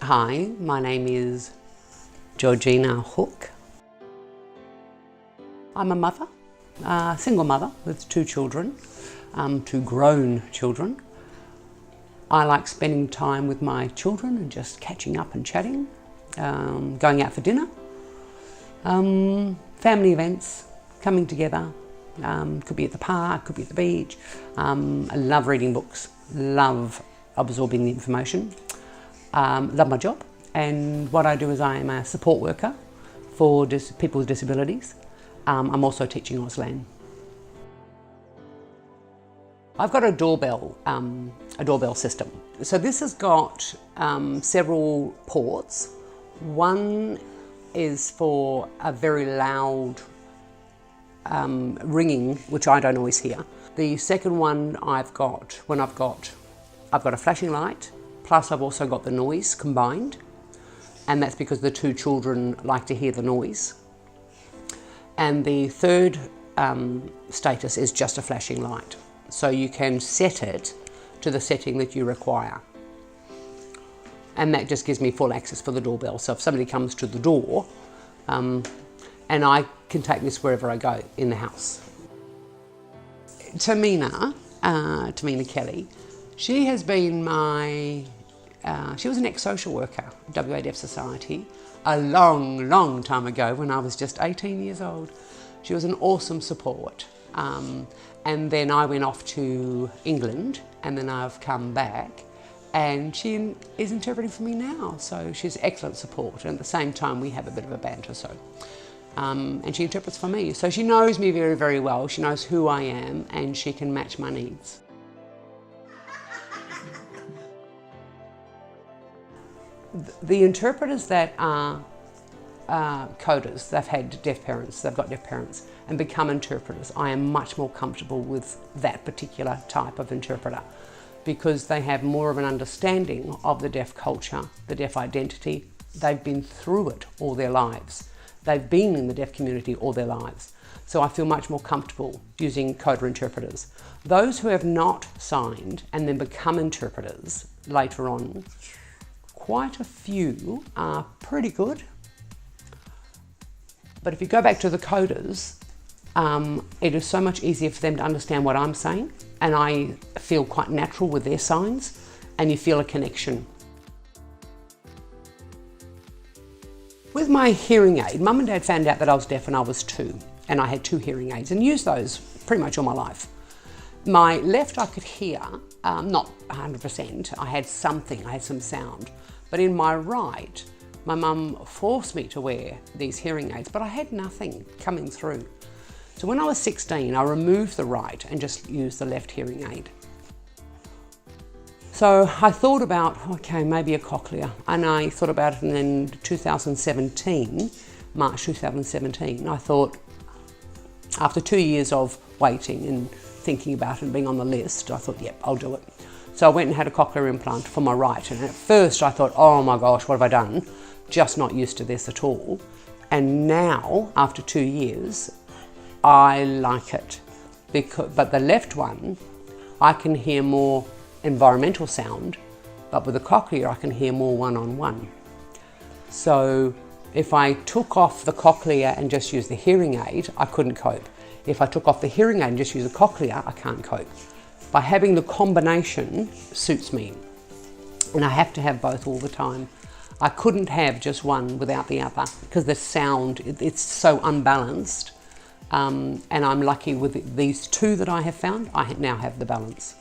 Hi, my name is Georgina Hook. I'm a mother, a single mother with two children, two grown children. I like spending time with my children and just catching up and chatting, going out for dinner, family events, coming together, could be at the park, could be at the beach. I love reading books, love absorbing the information, love my job, and what I do is I am a support worker for people with disabilities. I'm also teaching Auslan. I've got a doorbell system. So this has got several ports. One is for a very loud ringing, which I don't always hear. The second one I've got a flashing light, plus I've also got the noise combined, and that's because the two children like to hear the noise. And the third status is just a flashing light. So you can set it to the setting that you require. And that just gives me full access for the doorbell. So if somebody comes to the door, and I can take this wherever I go in the house. Tamina Kelly, she has been she was an ex-social worker at WA Deaf Society a long, long time ago when I was just 18 years old. She was an awesome support. And then I went off to England, and then I've come back, and she is interpreting for me now. So she's excellent support, and at the same time we have a bit of a banter. And she interprets for me. So she knows me very, very well. She knows who I am, and she can match my needs. The interpreters that are coders, they've had deaf parents, they've got deaf parents, and become interpreters. I am much more comfortable with that particular type of interpreter because they have more of an understanding of the deaf culture, the deaf identity. They've been through it all their lives. They've been in the deaf community all their lives. So I feel much more comfortable using coder interpreters. Those who have not signed and then become interpreters later on, quite a few are pretty good. But if you go back to the coders, it is so much easier for them to understand what I'm saying, and I feel quite natural with their signs, and you feel a connection. With my hearing aid, Mum and Dad found out that I was deaf when I was 2, and I had 2 hearing aids and used those pretty much all my life. My left I could hear, not 100%, I had some sound, but in my right, my mum forced me to wear these hearing aids, but I had nothing coming through. So when I was 16, I removed the right and just used the left hearing aid. So I thought about, okay, maybe a cochlear. And I thought about it, and then 2017, March 2017, I thought, after 2 years of waiting and thinking about it and being on the list, I thought, yep, I'll do it. So I went and had a cochlear implant for my right. And at first I thought, oh my gosh, what have I done? Just not used to this at all. And now, after 2 years, I like it. But the left one, I can hear more environmental sound, but with the cochlear, I can hear more one-on-one. So if I took off the cochlear and just used the hearing aid, I couldn't cope. If I took off the hearing aid and just used the cochlear, I can't cope. By having the combination suits me, and I have to have both all the time. I couldn't have just one without the other because the sound, it's so unbalanced. And I'm lucky with these 2 that I have found, I now have the balance.